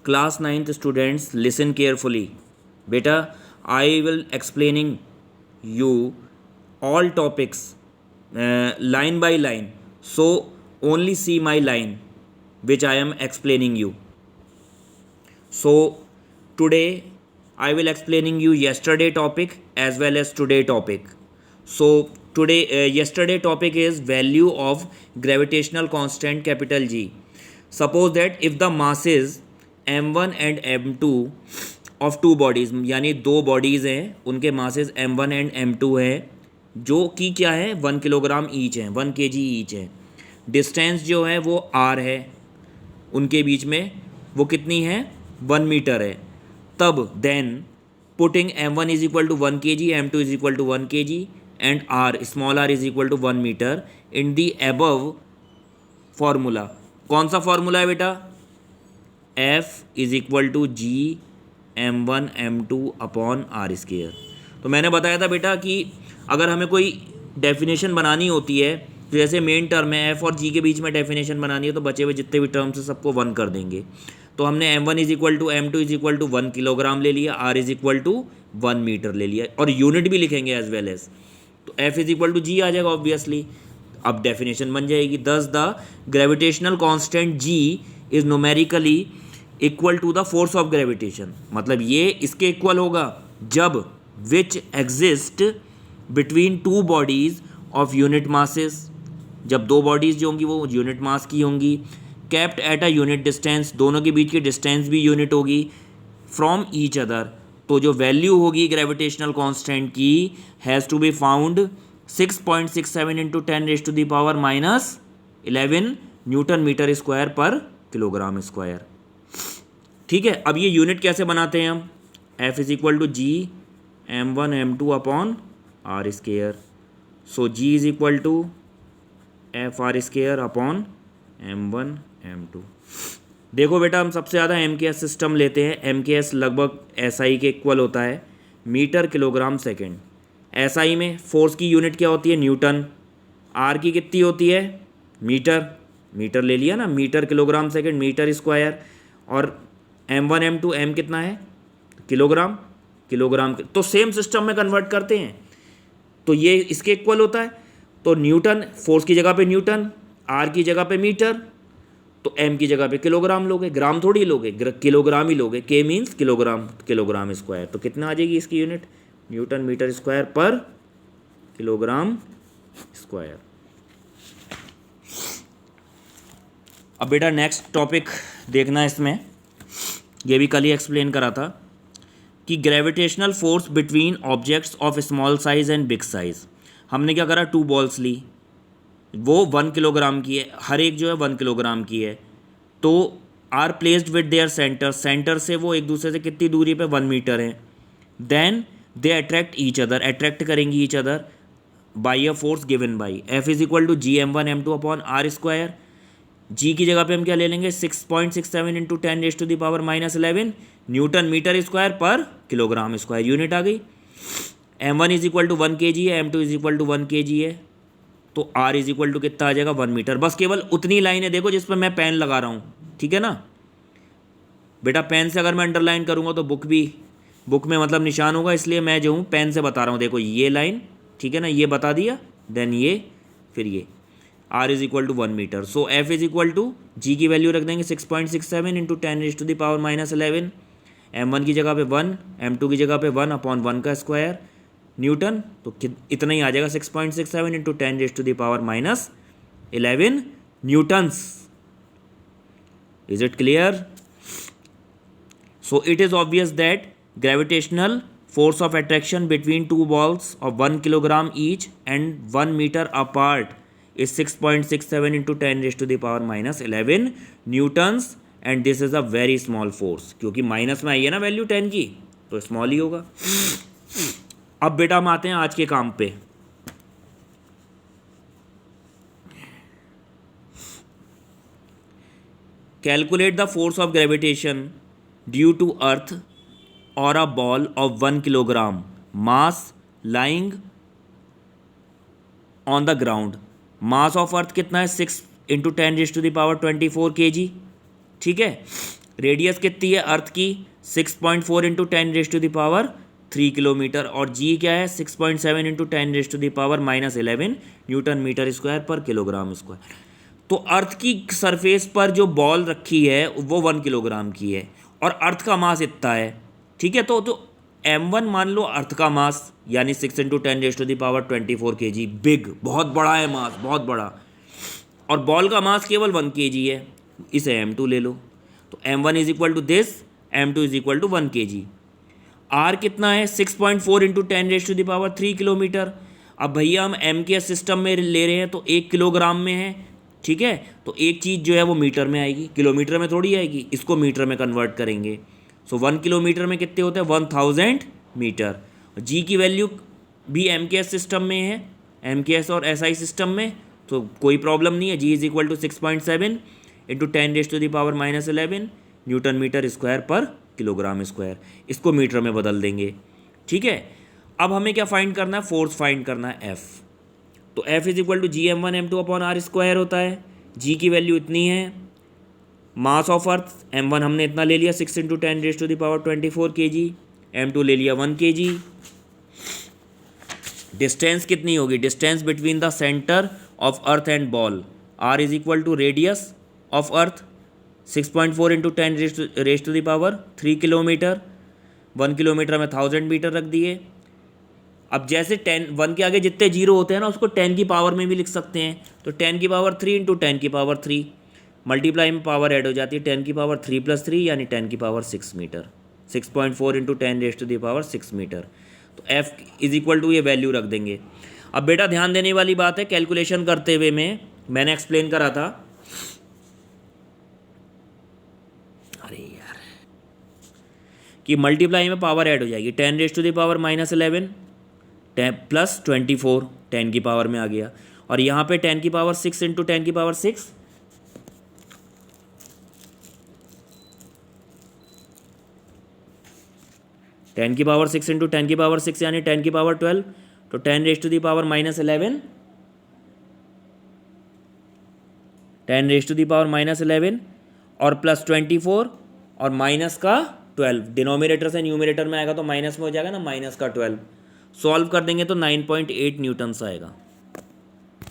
Class 9th students, listen carefully. Beta, I will explaining you all topics line by line. So only see my line which I am explaining you. So today I will explaining you yesterday topic as well as today topic. So today yesterday topic is value of gravitational constant capital G. Suppose that if the masses m1 and m2 of two bodies, यानी दो bodies हैं, उनके masses m1 and m2 है, जो कि क्या है 1 kilogram each है, 1 kg ईच है. डिस्टेंस जो है वो r है, उनके बीच में वो कितनी है 1 मीटर है. तब then putting m1 is equal to 1 kg, m2 is equal to 1 kg and r small r is equal to 1 metre in the above formula. कौन सा फॉर्मूला है बेटा? F is equal to G m1 m2 upon r square. तो मैंने बताया था बेटा कि अगर हमें कोई डेफिनेशन बनानी होती है, तो जैसे मेन टर्म है f और g के बीच में डेफिनेशन बनानी है, तो बचे हुए जितने भी टर्म्स हैं सबको 1 कर देंगे. तो हमने m1 is equal to m2 is equal to 1 kilogram ले लिया, r is equal to 1 metre ले लिया, और यूनिट भी लिखेंगे एज वेल एज. तो f is equal to G आ जाएगा ऑब्वियसली. अब डेफिनेशन बन जाएगी, thus the gravitational constant g is numerically equal to the force of gravitation. मतलब ये इसके इक्वल होगा जब which exist between two bodies of unit masses, जब दो बॉडीज जो होंगी वो यूनिट मास की होंगी, kept at a unit distance, दोनों के बीच की डिस्टेंस भी यूनिट होगी, फ्रॉम ईच अदर. तो जो वैल्यू होगी ग्रेविटेशनल कांस्टेंट की has to be found 6.67 into 10 raise to the power minus 11 newton metre square पर किलोग्राम स्क्वायर. ठीक है. अब ये यूनिट कैसे बनाते हैं हम? F is equal to G m1 m2 upon r square. So g is equal to F R square upon m1 m2. देखो बेटा, हम सबसे ज़्यादा MKS सिस्टम लेते हैं. MKS लगभग SI के इक्वल होता है, मीटर किलोग्राम सेकेंड. SI में फोर्स की यूनिट क्या होती है? न्यूटन. R की कितनी होती है? मीटर. मीटर ले लिया ना, metre kilogram second metre square. और m1 m2 m कितना है? किलोग्राम. किलोग्राम. तो सेम सिस्टम में कन्वर्ट करते हैं, तो ये इसके इक्वल होता है. तो न्यूटन, फोर्स की जगह पे न्यूटन, R की जगह पे मीटर, तो m की जगह पे किलोग्राम लोगे, ग्राम थोड़ी लोगे, किलोग्राम ही लोगे. K means kilogram, kilogram square. तो कितना आ जाएगी इसकी यूनिट? न्यूटन मीटर स्क्वायर पर किलोग्राम स्क्वायर. अब बेटा नेक्स्ट टॉपिक देखना, इसमें ये भी कल ही एक्सप्लेन करा था कि gravitational force between objects of small size and big size. हमने क्या करा? 2 बॉल्स ली, वो 1 किलोग्राम की है, हर एक जो है 1 किलोग्राम की है. तो are placed with their centre, centre से वो एक दूसरे से कितनी दूरी पे? 1 मीटर है. Then they attract each other, attract करेंगी each other by a force given by F is equal to G m1 m2 upon r square. G की जगह पे हम क्या ले लेंगे? 6.67 into 10 raise to the power minus 11 newton metre square पर kilogram square. Unit आ गई. m1 is equal to 1 kg है, m2 is equal to 1 kg है, तो r इज इक्वल टू कितना आ जाएगा? 1 मीटर. बस केवल उतनी लाइन है देखो जिस पर मैं पेन लगा रहा हूँ. ठीक है ना बेटा? पेन से अगर मैं अंडरलाइन करूँगा तो बुक में मतलब निशान होगा, इसलिए मैं जो हूँ पेन से बता रहा हूँ. देखो ये लाइन, ठीक है ना, ये बता दिया, देन ये, फिर ये. R is equal to 1 metre. So F is equal to G की वैल्यू रख देंगे 6.67 into 10 raise to the power minus 11. m1 की जगह पे 1, m2 की जगह पे 1 अपॉन 1 का स्क्वायर न्यूटन. तो इतना ही आ जाएगा 6.67 into 10 raise to the power minus 11 newtons. Is it clear? So it is obvious that gravitational force of attraction between two balls of 1 kilogram each and 1 meter apart is 6.67 into 10 raised to the power minus 11 newtons, and this is a very small force. क्योंकि minus में आई है ना value 10 की, तो small ही होगा. अब बेटा हम आते हैं आज के काम पे. Calculate the force of gravitation due to earth or a ball of 1 kilogram mass lying on the ground. Mass of earth कितना है? 6 into 10 raise to the power 24 kg. ठीक है. रेडियस कितनी है अर्थ की 6.4 इंटू 10⁻³ किलोमीटर, और जी क्या है 6.7 इंटू 10⁻⁻11 न्यूटन मीटर स्क्वायर पर किलोग्राम स्क्वायर। तो अर्थ की सरफेस पर जो बॉल रखी है वो 1 किलोग्राम की है और अर्थ का मास इतना है, ठीक है। तो m1 मान लो अर्थ का मास, यानी 6 इंटू 10⁻24 kg, बिग, बहुत बड़ा है मास, बहुत बड़ा। और बॉल का मास केवल 1 kg है, इसे m2 ले लो। तो m1 is equal to this, m2 is equal to 1 kg। r कितना है 6.4 इंटू 10⁻³ किलोमीटर। अब भैया हम m के सिस्टम में ले रहे हैं तो 1 किलोग्राम में है, ठीक है। तो एक चीज़ जो है वो मीटर में आएगी, किलोमीटर में थोड़ी आएगी, इसको मीटर में कन्वर्ट करेंगे। सो 1 किलोमीटर में कितने होते हैं 1000 मीटर। जी की वैल्यू भी एम के एस सिस्टम में है, एम के एस और एस आई सिस्टम में, तो कोई प्रॉब्लम नहीं है। G is equal to 6.7 into 10⁻⁻11 newton metre square पर किलोग्राम स्क्वायर। इसको मीटर में बदल देंगे, ठीक है। अब हमें क्या फाइंड करना है, फोर्स फाइंड करना है एफ। तो F is equal to GM1 M2 upon R square होता है। जी की वैल्यू इतनी है, मास ऑफ अर्थ m1 हमने इतना ले लिया 6 इंटू 10⁻24 kg, m2 ले लिया 1 kg। डिस्टेंस कितनी होगी, distance between the centre of earth and ball, r is equal to radius of earth 6.4 into 10⁻³ kilometre, 1 kilometre में 1000 मीटर रख दिए। अब जैसे 1 के आगे जितने जीरो होते हैं ना उसको 10 की पावर में भी लिख सकते हैं, तो 10⁻³ इंटू 10⁻³ मल्टीप्लाई में पावर ऐड हो जाती है, 10⁻³ + 3 यानी 10⁻6 मीटर, 6.4 इंटू 10⁻6 मीटर। तो एफ इज इक्वल टू ये वैल्यू रख देंगे। अब बेटा ध्यान देने वाली बात है, कैलकुलेशन करते हुए मैंने एक्सप्लेन करा था, अरे यार, कि मल्टीप्लाई में पावर ऐड हो जाएगी, 10⁻⁻11 प्लस 24 10 की पावर में आ गया, और यहाँ पे 10⁻6 इंटू 10⁻6 10⁻6 इंटू 10⁻6 यानी 10⁻12, तो 10⁻⁻11 10⁻⁻11 और प्लस 24 और माइनस का 12, डिनोमिनेटर से न्यूमिनेटर में आएगा तो माइनस में हो जाएगा ना, -12। सॉल्व कर देंगे तो 9.8 न्यूटन्स आएगा।